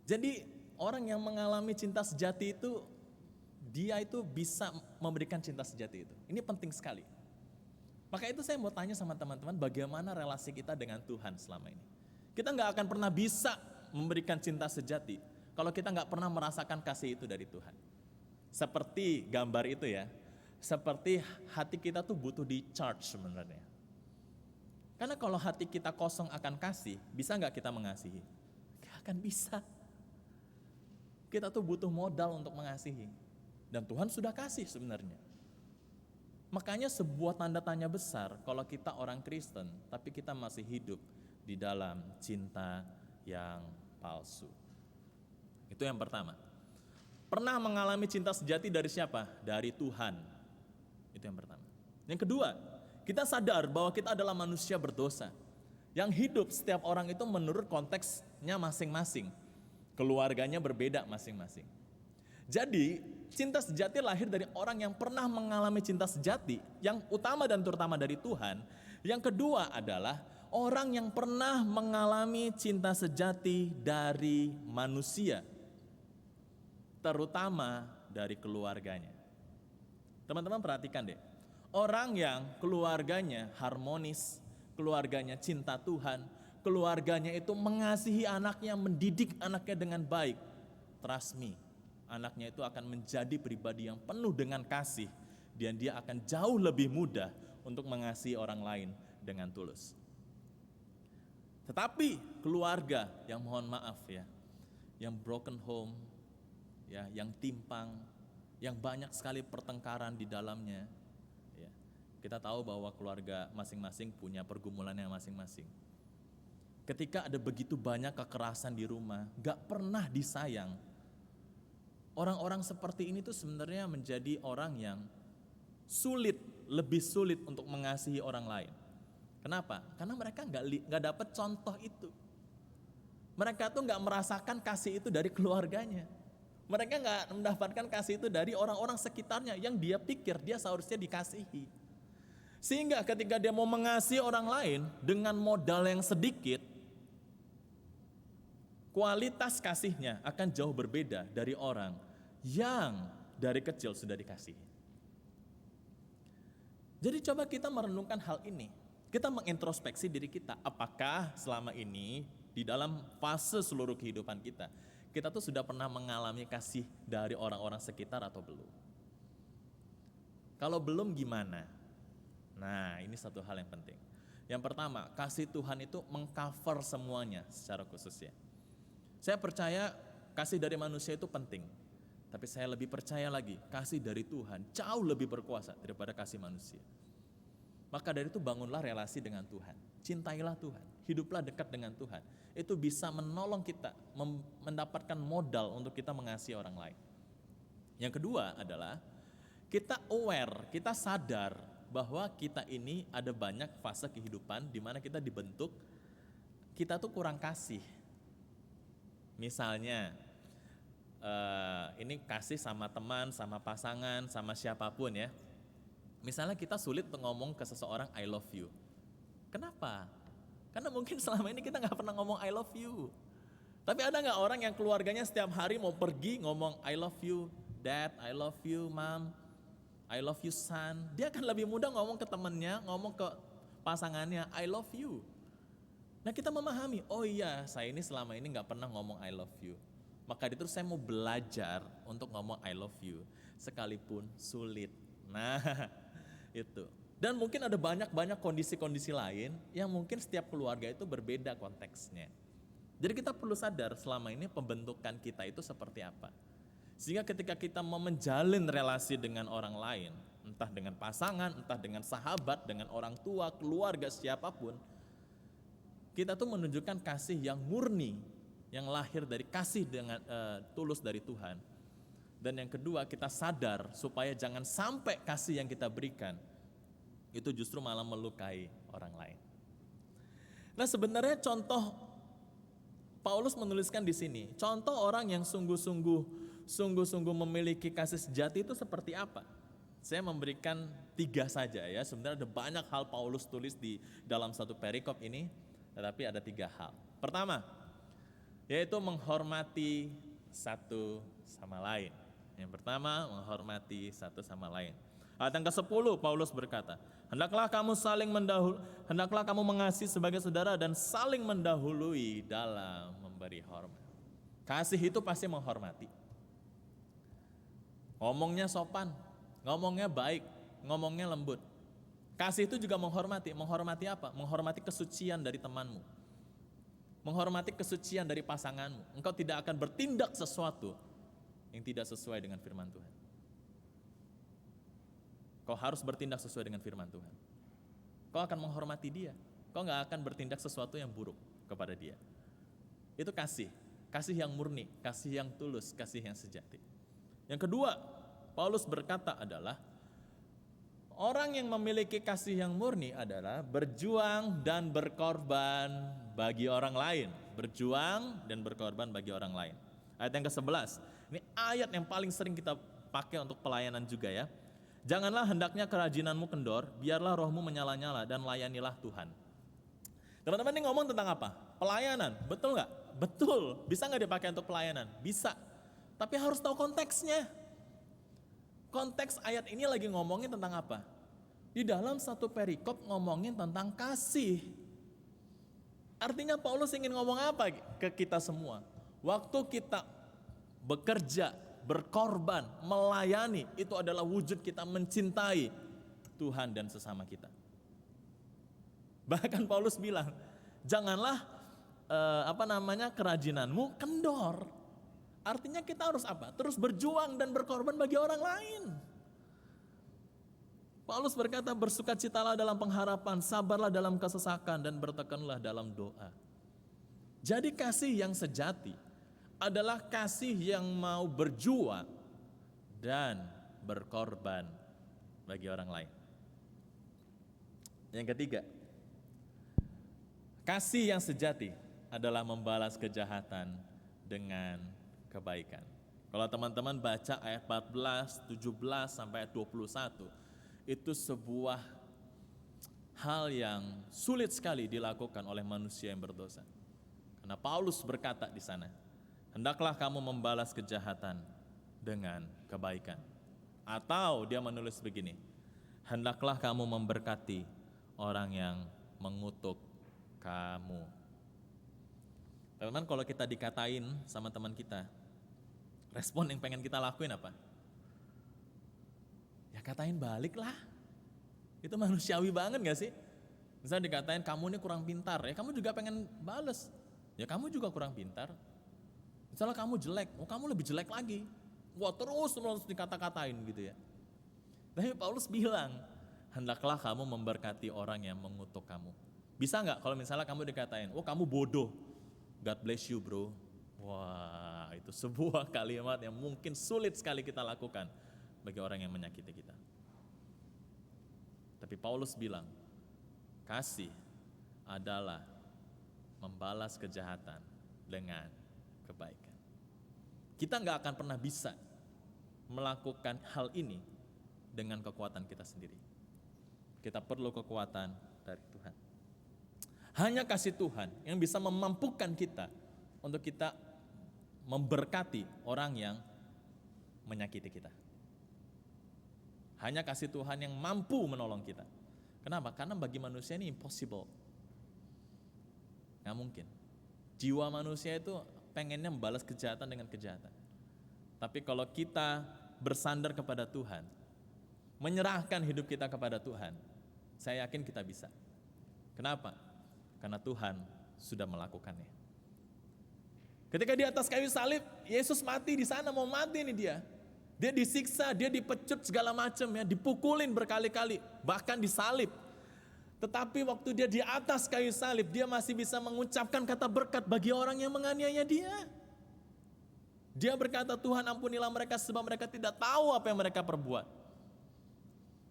Jadi orang yang mengalami cinta sejati itu, dia itu bisa memberikan cinta sejati itu. Ini penting sekali. Maka itu saya mau tanya sama teman-teman, bagaimana relasi kita dengan Tuhan selama ini? Kita gak akan pernah bisa memberikan cinta sejati kalau kita gak pernah merasakan kasih itu dari Tuhan. Seperti gambar itu ya, seperti hati kita tuh butuh di charge sebenarnya. Karena kalau hati kita kosong akan kasih, bisa gak kita mengasihi? Gak akan bisa. Kita tuh butuh modal untuk mengasihi. Dan Tuhan sudah kasih sebenarnya. Makanya sebuah tanda tanya besar kalau kita orang Kristen, tapi kita masih hidup di dalam cinta yang palsu. Itu yang pertama. Pernah mengalami cinta sejati dari siapa? Dari Tuhan. Itu yang pertama. Yang kedua, kita sadar bahwa kita adalah manusia berdosa. Yang hidup setiap orang itu menurut konteksnya masing-masing. Keluarganya berbeda masing-masing. Jadi cinta sejati lahir dari orang yang pernah mengalami cinta sejati, yang utama dan terutama dari Tuhan. Yang kedua adalah orang yang pernah mengalami cinta sejati dari manusia, terutama dari keluarganya. Teman-teman perhatikan deh, orang yang keluarganya harmonis, keluarganya cinta Tuhan, keluarganya itu mengasihi anaknya, mendidik anaknya dengan baik, trust me, anaknya itu akan menjadi pribadi yang penuh dengan kasih, dan dia akan jauh lebih mudah untuk mengasihi orang lain dengan tulus. Tetapi keluarga yang mohon maaf ya, yang broken home, ya, yang timpang, yang banyak sekali pertengkaran di dalamnya, ya, kita tahu bahwa keluarga masing-masing punya pergumulannya masing-masing. Ketika ada begitu banyak kekerasan di rumah, gak pernah disayang, orang-orang seperti ini tuh sebenarnya menjadi orang yang sulit, lebih sulit untuk mengasihi orang lain. Kenapa? Karena mereka nggak dapat contoh itu. Mereka tuh nggak merasakan kasih itu dari keluarganya. Mereka nggak mendapatkan kasih itu dari orang-orang sekitarnya yang dia pikir dia seharusnya dikasihi. Sehingga ketika dia mau mengasihi orang lain dengan modal yang sedikit, kualitas kasihnya akan jauh berbeda dari orang yang dari kecil sudah dikasihi. Jadi coba kita merenungkan hal ini. Kita mengintrospeksi diri kita. Apakah selama ini di dalam fase seluruh kehidupan kita tuh sudah pernah mengalami kasih dari orang-orang sekitar atau belum? Kalau belum gimana? Nah, ini satu hal yang penting. Yang pertama, kasih Tuhan itu mengcover semuanya secara khusus ya. Saya percaya kasih dari manusia itu penting. Tapi saya lebih percaya lagi, kasih dari Tuhan jauh lebih berkuasa daripada kasih manusia. Maka dari itu bangunlah relasi dengan Tuhan. Cintailah Tuhan, hiduplah dekat dengan Tuhan. Itu bisa menolong kita mendapatkan modal untuk kita mengasihi orang lain. Yang kedua adalah kita aware, kita sadar bahwa kita ini ada banyak fase kehidupan di mana kita dibentuk, kita tuh kurang kasih. Misalnya, ini kasih sama teman, sama pasangan, sama siapapun ya. Misalnya kita sulit untuk ngomong ke seseorang I love you. Kenapa? Karena mungkin selama ini kita gak pernah ngomong I love you. Tapi ada gak orang yang keluarganya setiap hari mau pergi ngomong I love you dad, I love you mom, I love you son. Dia akan lebih mudah ngomong ke temannya, ngomong ke pasangannya I love you. Nah kita memahami, oh iya saya ini selama ini gak pernah ngomong I love you. Maka itu saya mau belajar untuk ngomong I love you sekalipun sulit. Nah itu. Dan mungkin ada banyak kondisi-kondisi lain yang mungkin setiap keluarga itu berbeda konteksnya. Jadi kita perlu sadar selama ini pembentukan kita itu seperti apa. Sehingga ketika kita mau menjalin relasi dengan orang lain, entah dengan pasangan, entah dengan sahabat, dengan orang tua, keluarga, siapapun, kita tuh menunjukkan kasih yang murni, yang lahir dari kasih dengan tulus dari Tuhan. Dan yang kedua, kita sadar supaya jangan sampai kasih yang kita berikan itu justru malah melukai orang lain. Nah, sebenarnya contoh Paulus menuliskan di sini, contoh orang yang sungguh-sungguh memiliki kasih sejati itu seperti apa? Saya memberikan 3 saja ya. Sebenarnya ada banyak hal Paulus tulis di dalam satu perikop ini, tetapi ada 3 hal. Pertama, yaitu menghormati satu sama lain. Yang pertama, menghormati satu sama lain. Ayat yang ke-10 Paulus berkata, hendaklah kamu mengasihi sebagai saudara dan saling mendahului dalam memberi hormat. Kasih itu pasti menghormati. Ngomongnya sopan, ngomongnya baik, ngomongnya lembut. Kasih itu juga menghormati. Menghormati apa? Menghormati kesucian dari temanmu. Menghormati kesucian dari pasanganmu. Engkau tidak akan bertindak sesuatu yang tidak sesuai dengan firman Tuhan. Kau harus bertindak sesuai dengan firman Tuhan. Kau akan menghormati dia. Kau gak akan bertindak sesuatu yang buruk kepada dia. Itu kasih. Kasih yang murni, kasih yang tulus, kasih yang sejati. Yang kedua, Paulus berkata adalah, orang yang memiliki kasih yang murni adalah berjuang dan berkorban bagi orang lain. Berjuang dan berkorban bagi orang lain. Ayat yang ke-11. Ini ayat yang paling sering kita pakai untuk pelayanan juga ya. Janganlah hendaknya kerajinanmu kendor, biarlah rohmu menyala-nyala dan layanilah Tuhan. Teman-teman ini ngomong tentang apa? Pelayanan, betul gak? Betul, bisa gak dipakai untuk pelayanan? Bisa, tapi harus tahu konteksnya. Konteks ayat ini lagi ngomongin tentang apa? Di dalam satu perikop ngomongin tentang kasih. Artinya Paulus ingin ngomong apa ke kita semua? Waktu kita bekerja, berkorban, melayani, itu adalah wujud kita mencintai Tuhan dan sesama kita. Bahkan Paulus bilang, janganlah kerajinanmu kendor. Artinya kita harus apa? Terus berjuang dan berkorban bagi orang lain. Paulus berkata, bersukacitalah dalam pengharapan, sabarlah dalam kesesakan, dan bertekunlah dalam doa. Jadi kasih yang sejati adalah kasih yang mau berjuang dan berkorban bagi orang lain. Yang ketiga, kasih yang sejati adalah membalas kejahatan dengan kebaikan. Kalau teman-teman baca ayat 14, 17 sampai ayat 21, itu sebuah hal yang sulit sekali dilakukan oleh manusia yang berdosa. Karena Paulus berkata di sana, hendaklah kamu membalas kejahatan dengan kebaikan. Atau dia menulis begini, hendaklah kamu memberkati orang yang mengutuk kamu. Teman-teman, kalau kita dikatain sama teman kita, respon yang pengen kita lakuin apa? Ya katain balik lah. Itu manusiawi banget gak sih? Misalnya dikatain kamu ini kurang pintar, ya kamu juga pengen bales. Ya kamu juga kurang pintar. Misalnya kamu jelek, kamu lebih jelek lagi. Wah terus dikata-katain gitu ya. Tapi Paulus bilang, hendaklah kamu memberkati orang yang mengutuk kamu. Bisa nggak kalau misalnya kamu dikatain, oh kamu bodoh, God bless you bro. Wah, itu sebuah kalimat yang mungkin sulit sekali kita lakukan bagi orang yang menyakiti kita. Tapi Paulus bilang, kasih adalah membalas kejahatan dengan kebaikan. Kita nggak akan pernah bisa melakukan hal ini dengan kekuatan kita sendiri. Kita perlu kekuatan dari Tuhan. Hanya kasih Tuhan yang bisa memampukan kita untuk kita memberkati orang yang menyakiti kita. Hanya kasih Tuhan yang mampu menolong kita. Kenapa? Karena bagi manusia ini impossible. Nggak mungkin. Jiwa manusia itu pengennya membalas kejahatan dengan kejahatan. Tapi kalau kita bersandar kepada Tuhan, menyerahkan hidup kita kepada Tuhan, saya yakin kita bisa. Kenapa? Karena Tuhan sudah melakukannya. Ketika di atas kayu salib, Yesus mati di sana, mau mati nih dia. Dia disiksa, dia dipecut segala macam ya, dipukulin berkali-kali, bahkan disalib. Tetapi waktu dia di atas kayu salib, dia masih bisa mengucapkan kata berkat bagi orang yang menganiaya dia. Dia berkata, Tuhan ampunilah mereka sebab mereka tidak tahu apa yang mereka perbuat.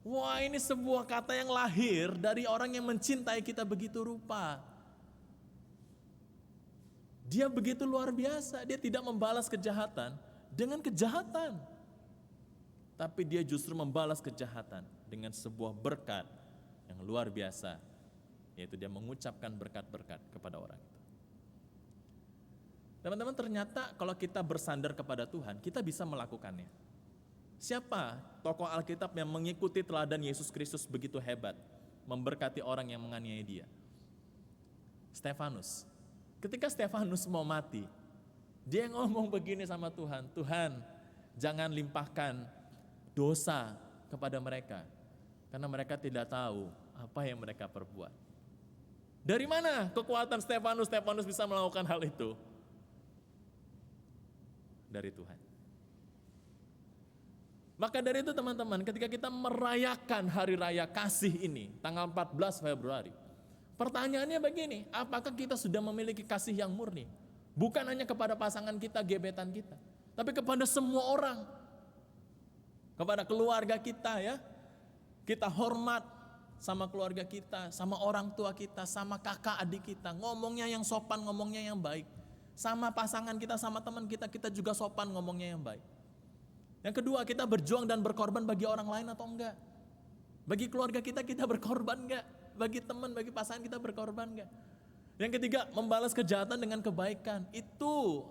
Wah, ini sebuah kata yang lahir dari orang yang mencintai kita begitu rupa. Dia begitu luar biasa, dia tidak membalas kejahatan dengan kejahatan. Tapi dia justru membalas kejahatan dengan sebuah berkat yang luar biasa, yaitu dia mengucapkan berkat-berkat kepada orang itu. Teman-teman, ternyata kalau kita bersandar kepada Tuhan, kita bisa melakukannya. Siapa tokoh Alkitab yang mengikuti teladan Yesus Kristus begitu hebat, memberkati orang yang menganiaya dia? Stefanus. Ketika Stefanus mau mati, dia ngomong begini sama Tuhan, Tuhan jangan limpahkan dosa kepada mereka, karena mereka tidak tahu apa yang mereka perbuat. Dari mana kekuatan Stefanus bisa melakukan hal itu? Dari Tuhan. Maka dari itu teman-teman, ketika kita merayakan hari raya kasih ini, tanggal 14 Februari, pertanyaannya begini, apakah kita sudah memiliki kasih yang murni? Bukan hanya kepada pasangan kita, gebetan kita, tapi kepada semua orang. Kepada keluarga kita ya. Kita hormat sama keluarga kita, sama orang tua kita, sama kakak adik kita. Ngomongnya yang sopan, ngomongnya yang baik. Sama pasangan kita, sama teman kita, kita juga sopan ngomongnya yang baik. Yang kedua, kita berjuang dan berkorban bagi orang lain atau enggak? Bagi keluarga kita berkorban enggak? Bagi teman, bagi pasangan kita berkorban enggak? Yang ketiga, membalas kejahatan dengan kebaikan. Itu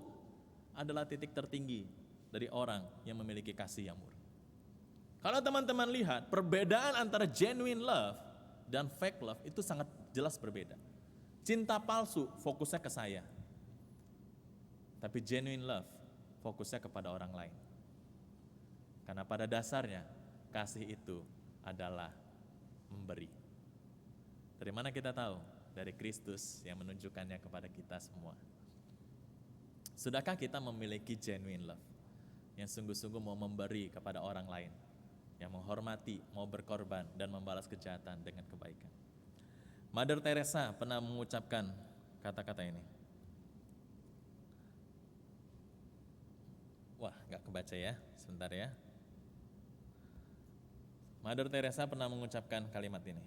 adalah titik tertinggi dari orang yang memiliki kasih yang murni. Kalau teman-teman lihat, perbedaan antara genuine love dan fake love itu sangat jelas berbeda. Cinta palsu fokusnya ke saya. Tapi genuine love fokusnya kepada orang lain. Karena pada dasarnya kasih itu adalah memberi. Dari mana kita tahu? Dari Kristus yang menunjukkannya kepada kita semua. Sudahkah kita memiliki genuine love? Yang sungguh-sungguh mau memberi kepada orang lain. Yang menghormati, mau berkorban dan membalas kejahatan dengan kebaikan. Mother Teresa pernah mengucapkan kata-kata ini. Wah, gak kebaca ya, sebentar ya. Mother Teresa pernah mengucapkan kalimat ini.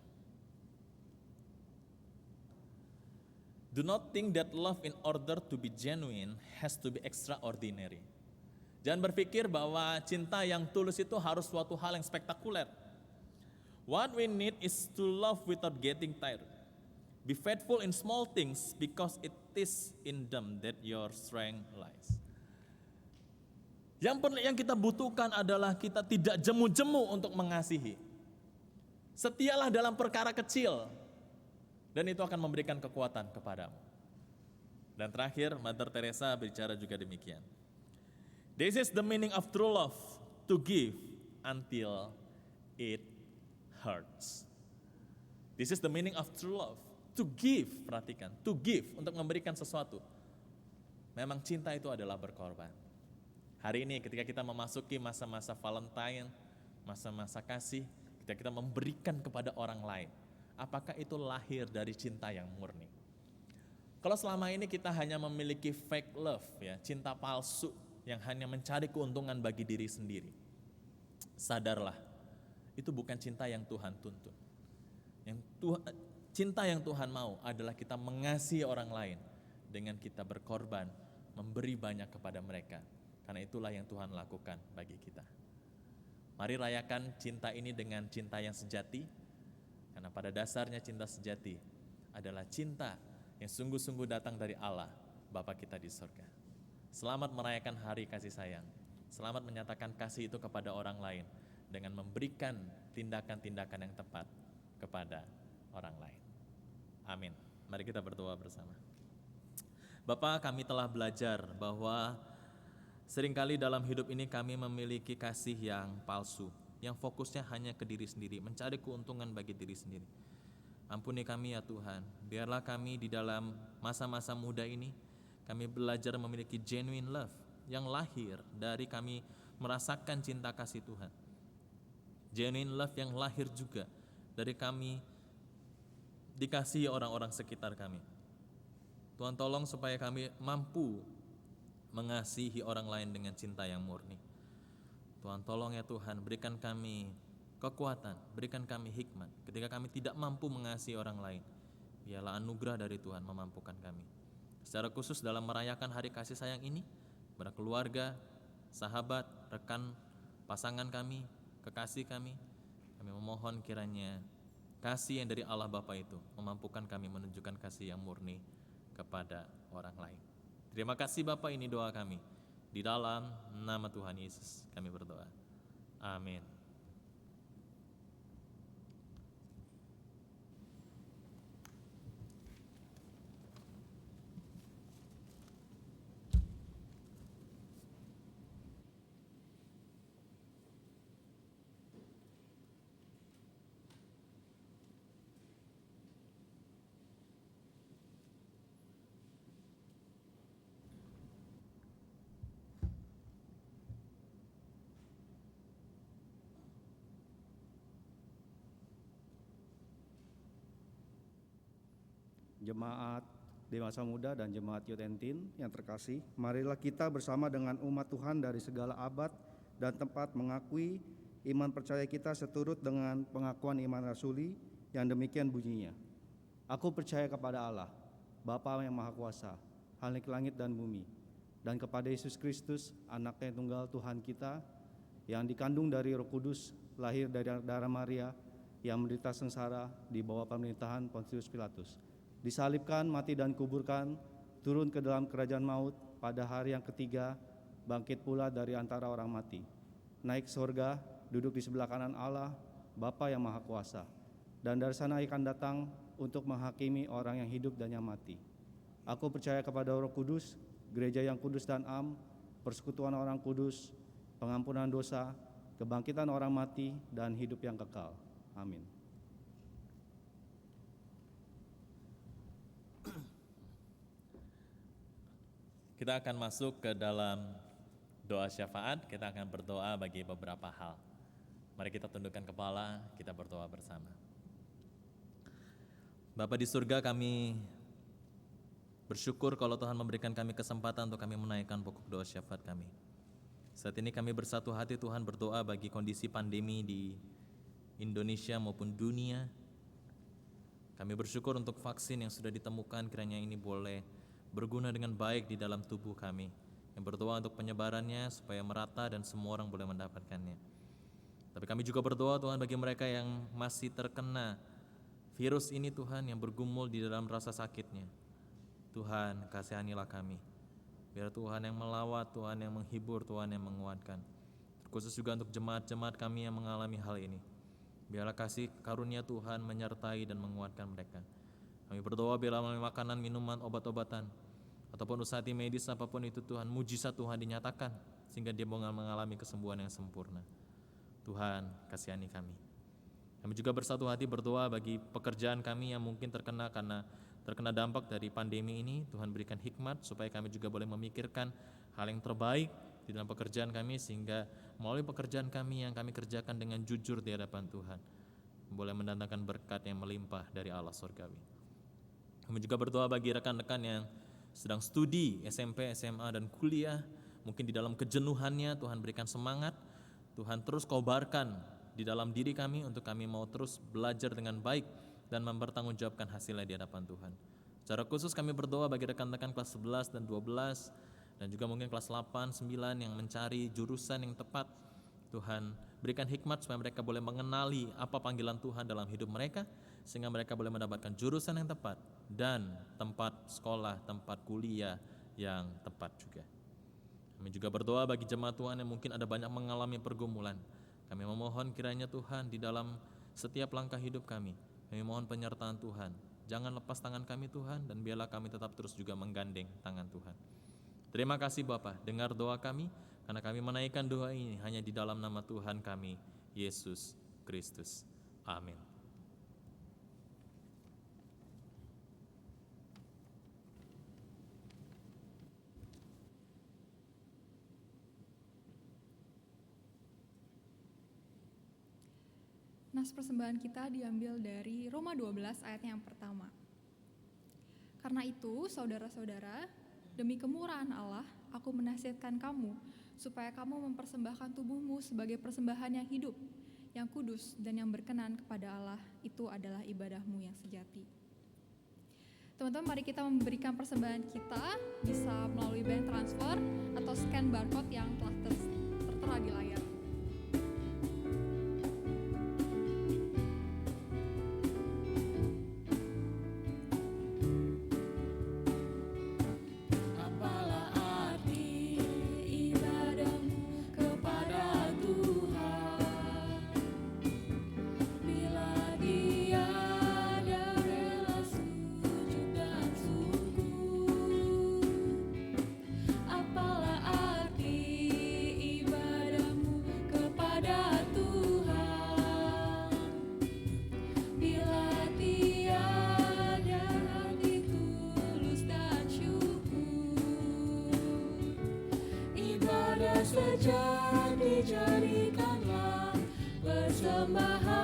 Do not think that love in order to be genuine has to be extraordinary. Jangan berpikir bahwa cinta yang tulus itu harus suatu hal yang spektakuler. What we need is to love without getting tired. Be faithful in small things because it is in them that your strength lies. Yang kita butuhkan adalah kita tidak jemu-jemu untuk mengasihi. Setialah dalam perkara kecil, dan itu akan memberikan kekuatan kepadamu. Dan terakhir, Mother Teresa bicara juga demikian. This is the meaning of true love, to give until it hurts. This is the meaning of true love, to give, perhatikan, to give, untuk memberikan sesuatu. Memang cinta itu adalah berkorban. Hari ini ketika kita memasuki masa-masa Valentine, masa-masa kasih, ketika kita memberikan kepada orang lain, apakah itu lahir dari cinta yang murni? Kalau selama ini kita hanya memiliki fake love, ya, cinta palsu yang hanya mencari keuntungan bagi diri sendiri, sadarlah, itu bukan cinta yang Tuhan tuntut. Cinta yang Tuhan mau adalah kita mengasihi orang lain dengan kita berkorban, memberi banyak kepada mereka. Karena itulah yang Tuhan lakukan bagi kita. Mari rayakan cinta ini dengan cinta yang sejati, karena pada dasarnya cinta sejati adalah cinta yang sungguh-sungguh datang dari Allah, Bapa kita di surga. Selamat merayakan hari kasih sayang. Selamat menyatakan kasih itu kepada orang lain dengan memberikan tindakan-tindakan yang tepat kepada orang lain. Amin. Mari kita berdoa bersama. Bapa, kami telah belajar bahwa seringkali dalam hidup ini kami memiliki kasih yang palsu, yang fokusnya hanya ke diri sendiri, mencari keuntungan bagi diri sendiri. Ampuni kami ya Tuhan, biarlah kami di dalam masa-masa muda ini, kami belajar memiliki genuine love, yang lahir dari kami merasakan cinta kasih Tuhan. Genuine love yang lahir juga dari kami dikasihi orang-orang sekitar kami. Tuhan tolong supaya kami mampu mengasihi orang lain dengan cinta yang murni. Tuhan tolong ya Tuhan, berikan kami kekuatan, berikan kami hikmat ketika kami tidak mampu mengasihi orang lain. Biarlah anugerah dari Tuhan memampukan kami. Secara khusus dalam merayakan hari kasih sayang ini, kepada keluarga, sahabat, rekan, pasangan kami, kekasih kami memohon kiranya kasih yang dari Allah Bapa itu memampukan kami menunjukkan kasih yang murni kepada orang lain. Terima kasih Bapa, ini doa kami. Di dalam nama Tuhan Yesus kami berdoa. Amin. Jemaat Dewasa Muda dan Jemaat Youth and Teen yang terkasih, marilah kita bersama dengan umat Tuhan dari segala abad dan tempat mengakui iman percaya kita seturut dengan pengakuan iman rasuli yang demikian bunyinya. Aku percaya kepada Allah, Bapa yang Maha Kuasa, Khalik langit dan bumi, dan kepada Yesus Kristus, Anaknya Tunggal Tuhan kita, yang dikandung dari Roh Kudus, lahir dari darah Maria, yang menderita sengsara di bawah pemerintahan Pontius Pilatus, disalibkan, mati dan kuburkan, turun ke dalam kerajaan maut, pada hari yang ketiga bangkit pula dari antara orang mati, naik surga, duduk di sebelah kanan Allah, Bapa yang Maha Kuasa, dan dari sana akan datang untuk menghakimi orang yang hidup dan yang mati. Aku percaya kepada Roh Kudus, gereja yang kudus dan am, persekutuan orang kudus, pengampunan dosa, kebangkitan orang mati, dan hidup yang kekal. Amin. Kita akan masuk ke dalam doa syafaat. Kita akan berdoa bagi beberapa hal. Mari kita tundukkan kepala, kita berdoa bersama. Bapa di surga, kami bersyukur kalau Tuhan memberikan kami kesempatan untuk kami menaikkan pokok doa syafaat kami. Saat ini kami bersatu hati Tuhan berdoa bagi kondisi pandemi di Indonesia maupun dunia. Kami bersyukur untuk vaksin yang sudah ditemukan, kiranya ini boleh berguna dengan baik di dalam tubuh kami. Yang berdoa untuk penyebarannya supaya merata dan semua orang boleh mendapatkannya. Tapi kami juga berdoa Tuhan bagi mereka yang masih terkena virus ini Tuhan, yang bergumul di dalam rasa sakitnya. Tuhan, kasihanilah kami. Biar Tuhan yang melawat, Tuhan yang menghibur, Tuhan yang menguatkan. Terkhusus juga untuk jemaat-jemaat kami yang mengalami hal ini. Biarlah kasih karunia Tuhan menyertai dan menguatkan mereka. Kami berdoa biarlah melalui makanan, minuman, obat-obatan, ataupun usaha medis apapun itu Tuhan, mujizat Tuhan dinyatakan sehingga dia mengalami kesembuhan yang sempurna. Tuhan, kasihani kami. Kami juga bersatu hati berdoa bagi pekerjaan kami yang mungkin terkena dampak dari pandemi ini. Tuhan berikan hikmat supaya kami juga boleh memikirkan hal yang terbaik di dalam pekerjaan kami, sehingga melalui pekerjaan kami yang kami kerjakan dengan jujur di hadapan Tuhan, boleh mendatangkan berkat yang melimpah dari Allah surgawi. Kami juga berdoa bagi rekan-rekan yang sedang studi SMP, SMA, dan kuliah. Mungkin di dalam kejenuhannya Tuhan berikan semangat, Tuhan terus kobarkan di dalam diri kami untuk kami mau terus belajar dengan baik dan mempertanggungjawabkan hasilnya di hadapan Tuhan. Secara khusus kami berdoa bagi rekan-rekan kelas 11 dan 12 dan juga mungkin kelas 8, 9 yang mencari jurusan yang tepat. Tuhan berikan hikmat supaya mereka boleh mengenali apa panggilan Tuhan dalam hidup mereka, sehingga mereka boleh mendapatkan jurusan yang tepat dan tempat sekolah, tempat kuliah yang tepat juga. Kami juga berdoa bagi jemaat Tuhan yang mungkin ada banyak mengalami pergumulan. Kami memohon kiranya Tuhan di dalam setiap langkah hidup kami mohon penyertaan Tuhan. Jangan lepas tangan kami Tuhan, dan biarlah kami tetap terus juga menggandeng tangan Tuhan. Terima kasih Bapa, dengar doa kami, karena kami menaikkan doa ini hanya di dalam nama Tuhan kami, Yesus Kristus. Amin. Nas persembahan kita diambil dari Roma 12 ayat yang pertama. Karena itu, saudara-saudara, demi kemurahan Allah, aku menasihatkan kamu, supaya kamu mempersembahkan tubuhmu sebagai persembahan yang hidup, yang kudus, dan yang berkenan kepada Allah. Itu adalah ibadahmu yang sejati. Teman-teman, mari kita memberikan persembahan kita, bisa melalui bank transfer atau scan barcode yang telah tertera di layar. Sejati jadikanlah persembahan,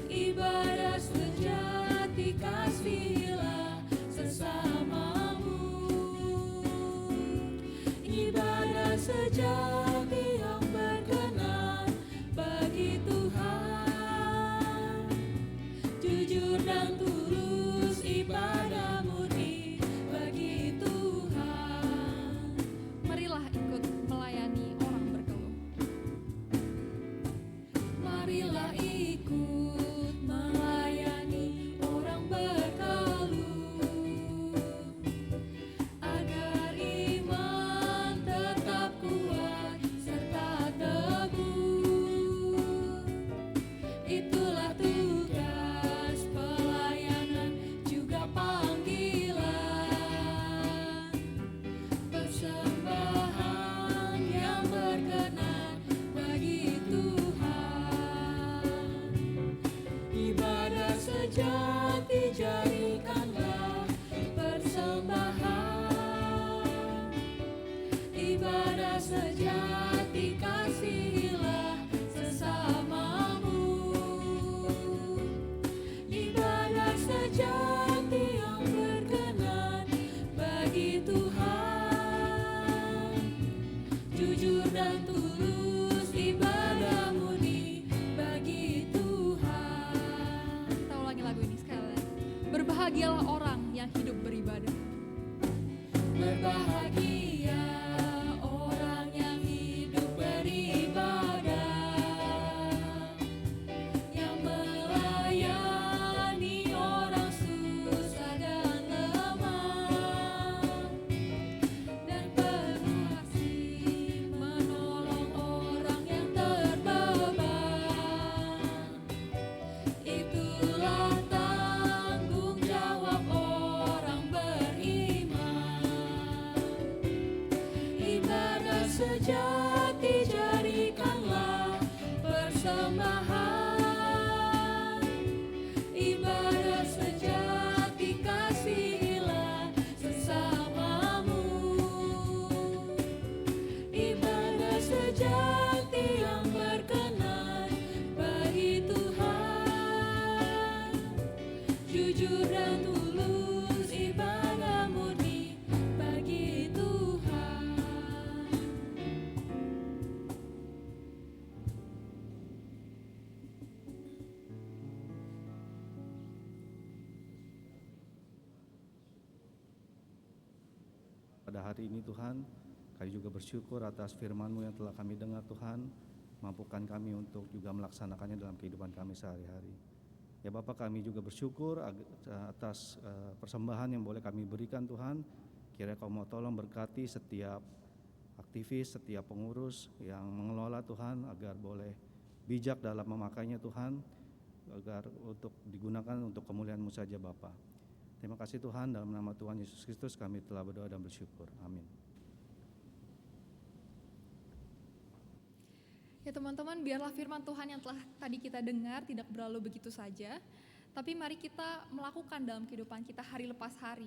ibadah sejati kasihilah sesamamu, ibadah sejati yang berkenan bagi Tuhan, jujur dan tulus ibadah murni bagi Tuhan. Marilah ikut melayani orang berkeluh. Marilah ikut melayani orang berkeluh, agar iman tetap kuat serta teguh. Itulah tugas pelayanan juga panggilan, persembahan yang berkenan bagi Tuhan. Ibadah sejati jadikanlah persembahan, ibadah sejati kasihilah sesamamu, ibadah sejati yang berkenan bagi Tuhan, jujur dan tulus ibadah murni bagi Tuhan. Kita ulangi lagu ini sekali lagi. Berbahagialah orang yang hidup beribadah. Berbahagia orang yang hidup beribadah, yang melayani orang susah dan lemah, dan penuh kasih menolong orang yang terbeban. Itulah tanggung jawab orang beriman. pada hari ini Tuhan, kami juga bersyukur atas firman-Mu yang telah kami dengar Tuhan. Mampukan kami untuk juga melaksanakannya dalam kehidupan kami sehari-hari. Ya Bapa, kami juga bersyukur atas persembahan yang boleh kami berikan Tuhan. Kiranya Kau mau tolong berkati setiap aktivis, setiap pengurus yang mengelola Tuhan, agar boleh bijak dalam memakainya Tuhan, agar untuk digunakan untuk kemuliaan-Mu saja Bapa. Terima kasih Tuhan, dalam nama Tuhan Yesus Kristus kami telah berdoa dan bersyukur. Amin. Ya teman-teman, biarlah firman Tuhan yang telah tadi kita dengar tidak berlalu begitu saja, tapi mari kita melakukan dalam kehidupan kita hari lepas hari.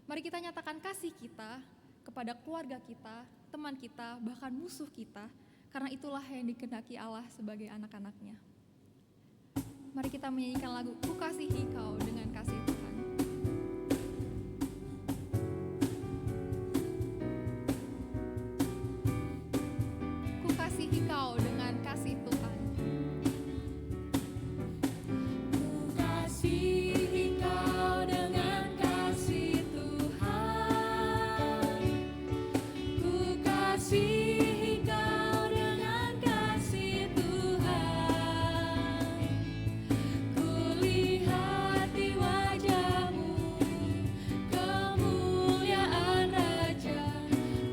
Mari kita nyatakan kasih kita kepada keluarga kita, teman kita, bahkan musuh kita, karena itulah yang dikehendaki Allah sebagai anak-anaknya. Mari kita menyanyikan lagu Ku Kasihi Kau dengan kasih Tuhan. Ku kasihi Kau dengan kasih Tuhan. Ku kasihi Kau dengan kasih Tuhan. Ku kasihi Kau dengan kasih Tuhan. Ku lihat di wajah-Mu kemuliaan Raja.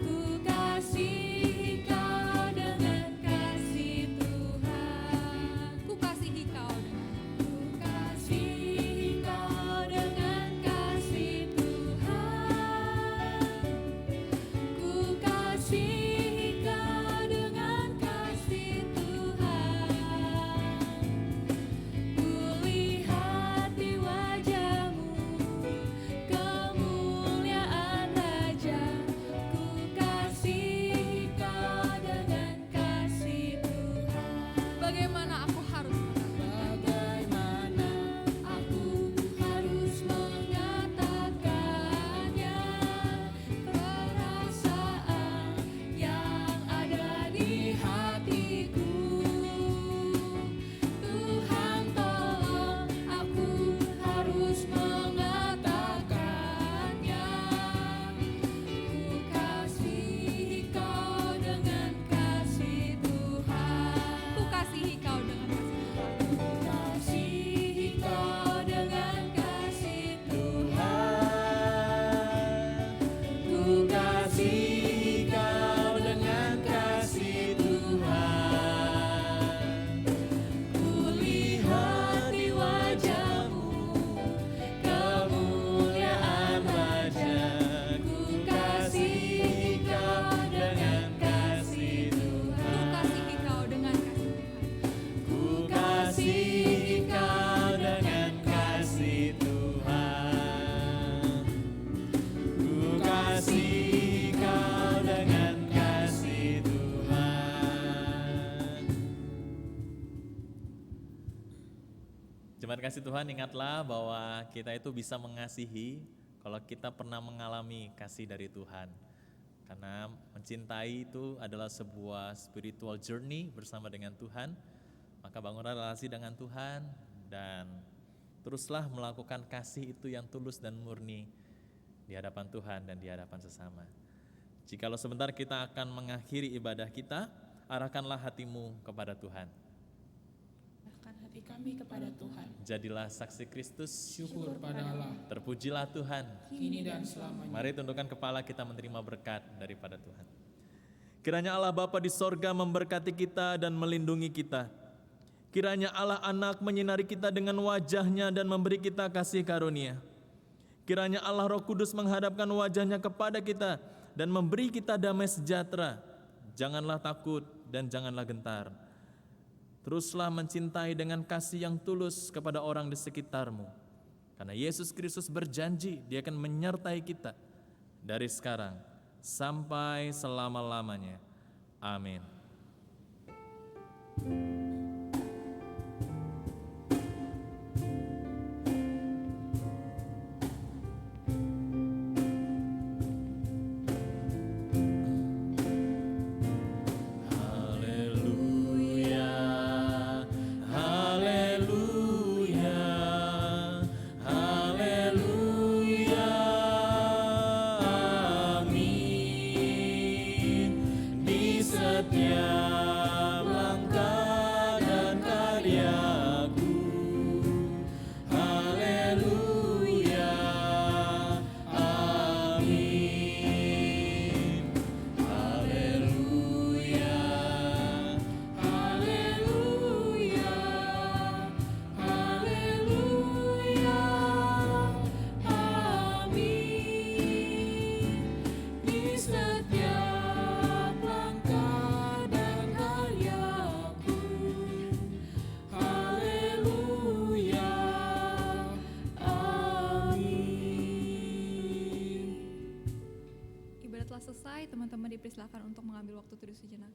Ku kasihi Kau dengan kasih Tuhan. Ku kasihi Kau dengan Ku kasihi Kau dengan kasih Tuhan. Ku kasihi Kau dengan kasih Tuhan. Ku lihat di wajah-Mu kemuliaan Raja. Ku kasihi Kau dengan kasih Tuhan. bagaimana aku harus Bagaimana aku harus mengatakannya, perasaan yang ada di hatiku. Tuhan tolong, aku harus mengatakannya. Ku kasihi Kau dengan kasih Tuhan. Ku kasihi Kau dengan kasih Tuhan. Kasihi Kau dengan kasih Tuhan. Ku kasihi Kau dengan kasih Tuhan. Ku lihat di wajah-Mu kemuliaan Raja. Ku kasihi Kau dengan kasih Tuhan. Ku kasihi Kau dengan kasih Tuhan. Ku kasihi Kau dengan kasih Tuhan. Jemaat kasih Tuhan, ingatlah bahwa kita itu bisa mengasihi kalau kita pernah mengalami kasih dari Tuhan. Karena mencintai itu adalah sebuah spiritual journey bersama dengan Tuhan. Maka bangunlah relasi dengan Tuhan dan teruslah melakukan kasih itu yang tulus dan murni di hadapan Tuhan dan di hadapan sesama. Jikalau sebentar kita akan mengakhiri ibadah kita, arahkanlah hatimu kepada Tuhan. Arahkan hati kami kepada Tuhan. Jadilah saksi Kristus, Syukur pada Allah, terpujilah Tuhan. kini dan selamanya. Mari tundukkan kepala, kita menerima berkat daripada Tuhan. Kiranya Allah Bapa di sorga memberkati kita dan melindungi kita. Kiranya Allah Anak menyinari kita dengan wajah-Nya dan memberi kita kasih karunia. Kiranya Allah Roh Kudus menghadapkan wajah-Nya kepada kita dan memberi kita damai sejahtera. Janganlah takut dan janganlah gentar. Teruslah mencintai dengan kasih yang tulus kepada orang di sekitarmu. Karena Yesus Kristus berjanji Dia akan menyertai kita dari sekarang sampai selama-lamanya. Amin. Haleluya, haleluya, haleluya, amin. Amin. Haleluya. Haleluya, haleluya, amin. Di setiap langkah dan karyaku, haleluya, amin. Ibadah telah selesai, teman-teman dipersilakan untuk mengambil waktu teduh sejenak.